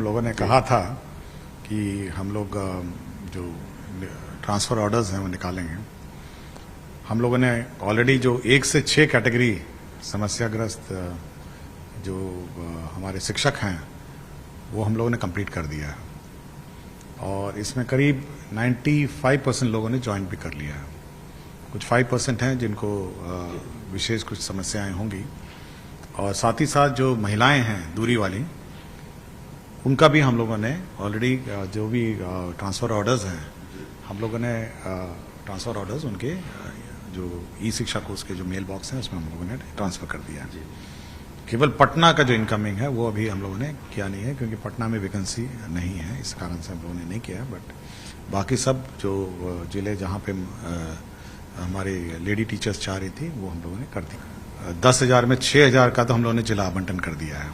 लोगों ने कहा था कि हम लोग जो ट्रांसफ़र ऑर्डर्स हैं वो निकालेंगे। हम लोगों ने ऑलरेडी जो 1 से 6 कैटेगरी समस्याग्रस्त जो हमारे शिक्षक हैं वो हम लोगों ने कंप्लीट कर दिया है और इसमें करीब 95% लोगों ने ज्वाइन भी कर लिया है। कुछ 5% हैं जिनको विशेष कुछ समस्याएं होंगी और साथ ही साथ जो महिलाएं हैं दूरी वाली उनका भी हम लोगों ने ऑलरेडी जो भी ट्रांसफ़र ऑर्डर्स हैं हम लोगों ने ट्रांसफ़र ऑर्डर्स उनके जो ई शिक्षा कोर्स के जो मेल बॉक्स हैं उसमें हम लोगों ने ट्रांसफ़र कर दिया है। केवल पटना का जो इनकमिंग है वो अभी हम लोगों ने किया नहीं है क्योंकि पटना में वैकेंसी नहीं है, इस कारण से हम लोगों ने नहीं किया है। बट बाकी सब जो जिले जहाँ पे हमारे लेडी टीचर्स चाह रही थी वो हम लोगों ने कर दी। 10,000 में 6,000 का तो हम लोगों ने जिला आवंटन कर दिया है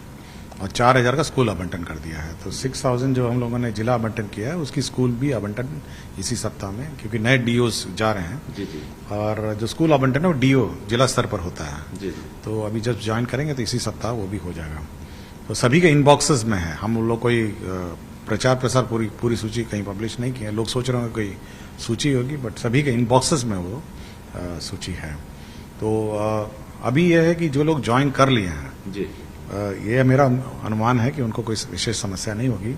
और 4,000 का स्कूल आवंटन कर दिया है। तो 6,000 जो हम लोगों ने जिला आवंटन किया है उसकी स्कूल भी आवंटन इसी सप्ताह में, क्योंकि नए डीओस जा रहे हैं। जी जी। और जो स्कूल आवंटन है वो डीओ जिला स्तर पर होता है। जी जी। तो अभी जब ज्वाइन करेंगे तो इसी सप्ताह वो भी हो जाएगा। तो सभी के इनबॉक्सेस में है। हम लोग कोई प्रचार प्रसार पूरी सूची कहीं पब्लिश नहीं की है। लोग सोच रहे होंगे कोई सूची होगी, बट सभी के इनबॉक्सेस में वो सूची है। तो अभी यह है कि जो लोग ज्वाइन कर लिए हैं जी, ये मेरा अनुमान है कि उनको कोई विशेष समस्या नहीं होगी।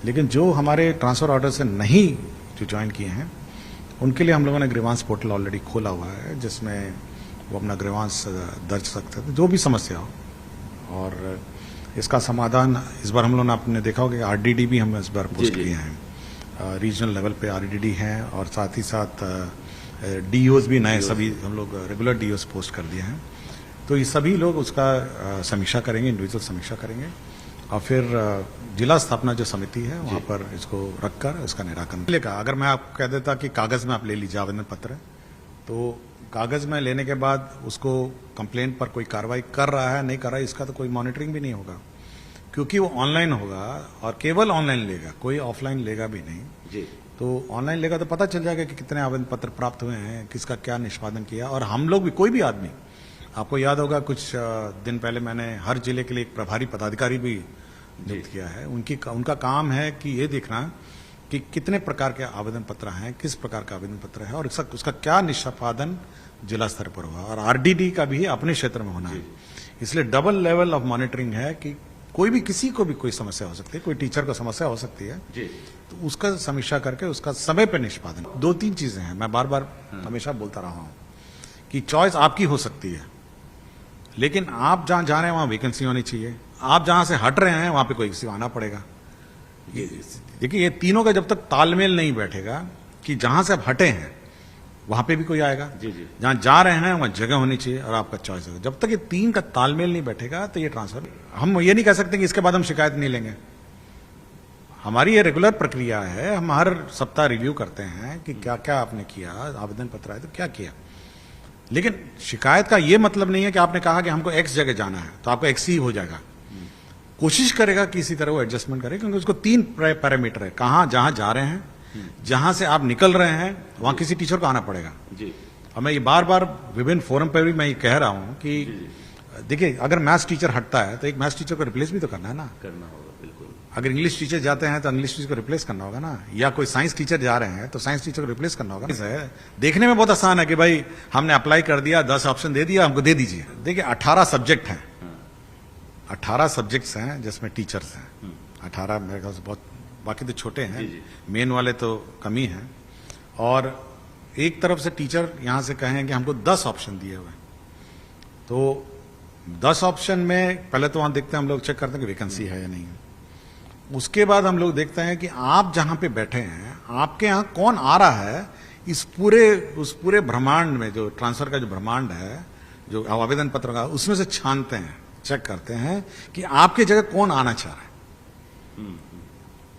लेकिन जो हमारे ट्रांसफ़र ऑर्डर से नहीं जो ज्वाइन किए हैं उनके लिए हम लोगों ने ग्रीवांस पोर्टल ऑलरेडी खोला हुआ है जिसमें वो अपना ग्रीवांस दर्ज सकते थे जो भी समस्या हो। और इसका समाधान इस बार हम लोगों ने आपने देखा होगा कि आरडीडी भी हम इस बार पोस्ट किए हैं। रीजनल लेवल पे आरडीडी हैं और साथ ही साथ डीओज भी नए सभी हम लोग रेगुलर डीओज पोस्ट कर दिए हैं। तो ये सभी लोग उसका समीक्षा करेंगे, इंडिविजुअल समीक्षा करेंगे और फिर जिला स्थापना जो समिति है वहाँ पर इसको रखकर इसका निराकरण लेगा। अगर मैं आपको कह देता कि कागज में आप ले लीजिए आवेदन पत्र, तो कागज में लेने के बाद उसको कंप्लेंट पर कोई कार्रवाई कर रहा है नहीं कर रहा है इसका तो कोई मॉनिटरिंग भी नहीं होगा, क्योंकि वो ऑनलाइन होगा और केवल ऑनलाइन लेगा, कोई ऑफलाइन लेगा भी नहीं जी। तो ऑनलाइन लेगा तो पता चल जाएगा कि कितने आवेदन पत्र प्राप्त हुए हैं, किसका क्या निष्पादन किया। और हम लोग भी, कोई भी आदमी, आपको याद होगा कुछ दिन पहले मैंने हर जिले के लिए एक प्रभारी पदाधिकारी भी नियुक्त किया है। उनका काम है कि ये देखना कि कितने प्रकार के आवेदन पत्र हैं, किस प्रकार का आवेदन पत्र है और उसका क्या निष्पादन जिला स्तर पर हुआ। और आरडीडी का भी अपने क्षेत्र में होना है, इसलिए डबल लेवल ऑफ मॉनिटरिंग है कि कोई भी किसी को भी कोई समस्या हो सकती है, कोई टीचर को समस्या हो सकती है जी। तो उसका समीक्षा करके उसका समय पर निष्पादन। 2-3 चीजें हैं, मैं बार बार हमेशा बोलता रहा हूं कि चॉइस आपकी हो सकती है, लेकिन आप जहां जा रहे हैं वहां वैकेंसी होनी चाहिए। आप जहां से हट रहे हैं वहां पे कोई किसी को आना पड़ेगा। देखिए ये तीनों का जब तक तालमेल नहीं बैठेगा कि जहां से आप हटे हैं वहां पे भी कोई आएगा जी जी। जहां जा रहे हैं वहां जगह होनी चाहिए और आपका चॉइस होगा। जब तक ये 3 का तालमेल नहीं बैठेगा तो ये ट्रांसफर, हम ये नहीं कह सकते कि इसके बाद हम शिकायत नहीं लेंगे। हमारी ये रेगुलर प्रक्रिया है, हम हर सप्ताह रिव्यू करते हैं कि क्या क्या आपने किया, आवेदन पत्र आए तो क्या किया। लेकिन शिकायत का यह मतलब नहीं है कि आपने कहा कि हमको एक्स जगह जाना है तो आपको एक्स ही हो जाएगा। कोशिश करेगा कि इसी तरह वो एडजस्टमेंट करे, क्योंकि उसको 3 पैरामीटर है। कहां जहां जा रहे हैं, जहां से आप निकल रहे हैं वहां किसी टीचर को आना पड़ेगा जी। और मैं ये बार बार विभिन्न फोरम पर भी मैं ये कह रहा हूं कि देखिए अगर मैथ्स टीचर हटता है तो एक मैथ्स टीचर को रिप्लेस भी तो करना है ना, करना होगा बिल्कुल। अगर इंग्लिश टीचर जाते हैं तो इंग्लिश टीचर को रिप्लेस करना होगा ना, या कोई साइंस टीचर जा रहे हैं तो साइंस टीचर को रिप्लेस करना होगा। देखने में बहुत आसान है कि भाई हमने अप्लाई कर दिया, 10 ऑप्शन दे दिया, हमको दे दीजिए। देखिए 18 सब्जेक्ट हैं, 18 सब्जेक्ट्स हैं जिसमें टीचर्स हैं 18, मेरे ख्याल से बहुत, बाकी तो छोटे हैं, मेन वाले तो कम ही हैं। और एक तरफ से टीचर यहां से कहें कि हमको 10 ऑप्शन दिए हुए, तो 10 ऑप्शन में पहले तो वहां देखते हैं, हम लोग चेक करते हैं कि वैकेंसी है या नहीं। उसके बाद हम लोग देखते हैं कि आप जहां पे बैठे हैं आपके यहां कौन आ रहा है। उस पूरे ब्रह्मांड में जो ट्रांसफर का जो ब्रह्मांड है, जो आवेदन पत्र का, उसमें से छानते हैं, चेक करते हैं कि आपके जगह कौन आना चाह रहा है।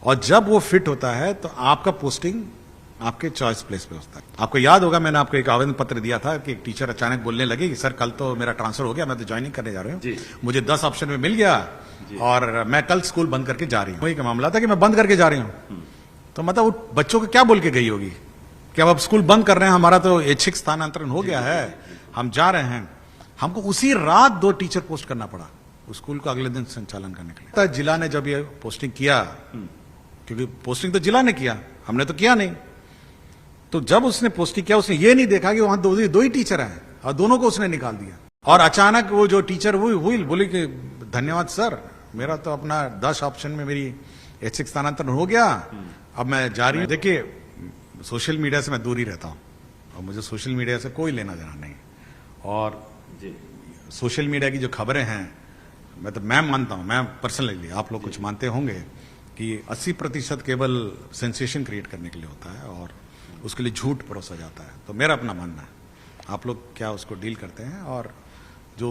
और जब वो फिट होता है तो आपका पोस्टिंग आपके चॉइस प्लेस पे होता है। आपको याद होगा मैंने आपको एक आवेदन पत्र दिया था कि एक टीचर अचानक बोलने लगे कि सर कल तो मेरा ट्रांसफर हो गया, मैं तो ज्वाइनिंग करने जा रही हूँ, मुझे 10 ऑप्शन में मिल गया और मैं कल स्कूल बंद करके जा रही हूँ। वही का मामला था कि मैं बंद करके जा रही हूँ। तो मतलब वो बच्चों को क्या बोल के गई होगी कि अब स्कूल बंद कर रहे हैं, हमारा तो ऐच्छिक स्थानांतरण हो गया है, हम जा रहे हैं। हमको उसी रात 2 टीचर पोस्ट करना पड़ा उस स्कूल को अगले दिन संचालन करने के लिए। जिला ने जब ये पोस्टिंग किया, क्योंकि पोस्टिंग तो जिला ने किया, हमने तो किया नहीं, तो जब उसने पोस्टिंग किया उसने ये नहीं देखा कि वहां दो ही टीचर हैं और दोनों को उसने निकाल दिया। और अचानक वो जो टीचर वो बोली कि धन्यवाद सर, मेरा तो अपना 10 ऑप्शन में मेरी ऐच्छिक स्थानांतरण हो गया, अब मैं जा रही हूं। देखिए, सोशल मीडिया से मैं दूर ही रहता हूं और मुझे सोशल मीडिया से कोई लेना देना नहीं। और सोशल मीडिया की जो खबरें हैं, मैं मानता हूं, मैं पर्सनली, आप लोग कुछ मानते होंगे कि 80% केवल सेंसेशन क्रिएट करने के लिए होता है और उसके लिए झूठ परोसा जाता है। तो मेरा अपना मानना है, आप लोग क्या उसको डील करते हैं। और जो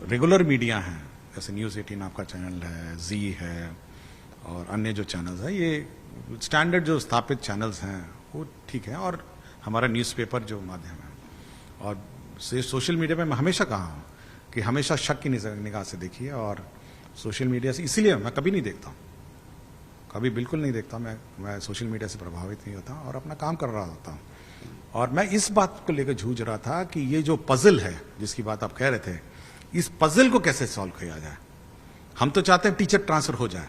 रेगुलर मीडिया हैं, जैसे न्यूज़ 18 आपका चैनल है, जी है और अन्य जो चैनल्स हैं, ये स्टैंडर्ड जो स्थापित चैनल्स हैं वो ठीक है, और हमारा न्यूज़पेपर जो माध्यम है। और सोशल मीडिया पे मैं हमेशा कहा हूँ कि हमेशा शक की निगाह से देखिए, और सोशल मीडिया से इसीलिए मैं कभी नहीं देखता हूँ, कभी बिल्कुल नहीं देखता। मैं सोशल मीडिया से प्रभावित नहीं होता और अपना काम कर रहा होता हूँ। और मैं इस बात को लेकर जूझ रहा था कि ये जो पजल है जिसकी बात आप कह रहे थे, इस पजल को कैसे सॉल्व किया जाए। हम तो चाहते हैं टीचर ट्रांसफर हो जाए,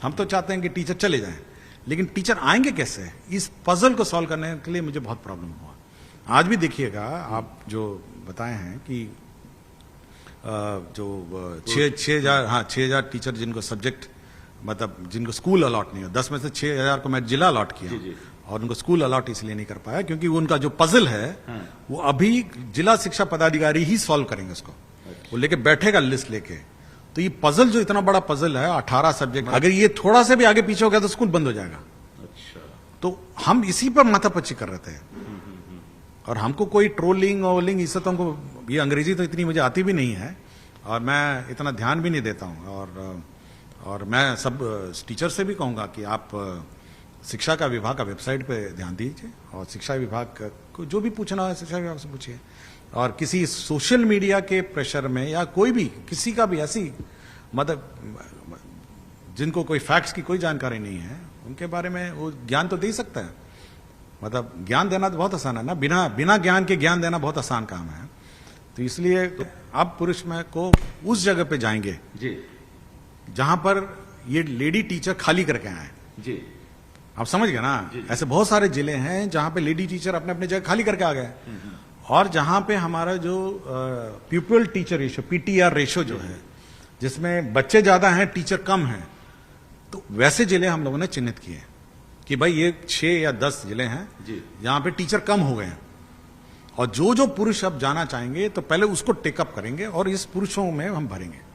हम तो चाहते हैं कि टीचर चले जाएं, लेकिन टीचर आएंगे कैसे, इस पजल को सॉल्व करने के लिए मुझे बहुत प्रॉब्लम हुआ। आज भी देखिएगा, आप जो बताए हैं कि जो 6,000 टीचर जिनको सब्जेक्ट, मतलब जिनको स्कूल अलॉट नहीं हो, 10 में से 6,000 को मैं जिला अलॉट किया और उनको स्कूल अलॉट इसलिए नहीं कर पाया क्योंकि उनका जो पजल है वो अभी जिला शिक्षा पदाधिकारी ही सॉल्व करेंगे उसको। वो लेके बैठेगा लिस्ट लेके। तो ये पजल जो इतना बड़ा पजल है, 18 सब्जेक्ट, अगर ये थोड़ा सा भी आगे पीछे हो गया तो स्कूल बंद हो जाएगा। अच्छा। तो हम इसी पर माथापच्ची कर रहे थे और हमको कोई ट्रोलिंग वोलिंग इससे तो हमको, ये अंग्रेजी तो इतनी मुझे आती भी नहीं है और मैं इतना ध्यान भी नहीं देता हूँ। और मैं सब टीचर से भी कहूंगा कि आप शिक्षा का विभाग का वेबसाइट पे ध्यान दीजिए और शिक्षा विभाग को जो भी पूछना है शिक्षा विभाग से पूछिए। और किसी सोशल मीडिया के प्रेशर में या कोई भी किसी का भी ऐसी, मतलब जिनको कोई फैक्ट्स की कोई जानकारी नहीं है, उनके बारे में वो ज्ञान तो दे ही सकता है। मतलब ज्ञान देना तो बहुत आसान है ना, बिना ज्ञान के ज्ञान देना बहुत आसान काम है। तो इसलिए आप पुरुष में को उस जगह पे जाएंगे जी जहां पर ये लेडी टीचर खाली करके आए जी। आप समझ गए ना, ऐसे बहुत सारे जिले हैं जहां पे लेडी टीचर अपने अपने जगह खाली करके आ गए और जहां पे हमारा जो pupil teacher ratio, PTR ratio जो है, जिसमें बच्चे ज्यादा हैं टीचर कम हैं, तो वैसे जिले हम लोगों ने चिन्हित किए कि भाई ये 6 या 10 जिले हैं जहां पे टीचर कम हो गए हैं और जो पुरुष अब जाना चाहेंगे तो पहले उसको टेकअप करेंगे और इस पुरुषों में हम भरेंगे।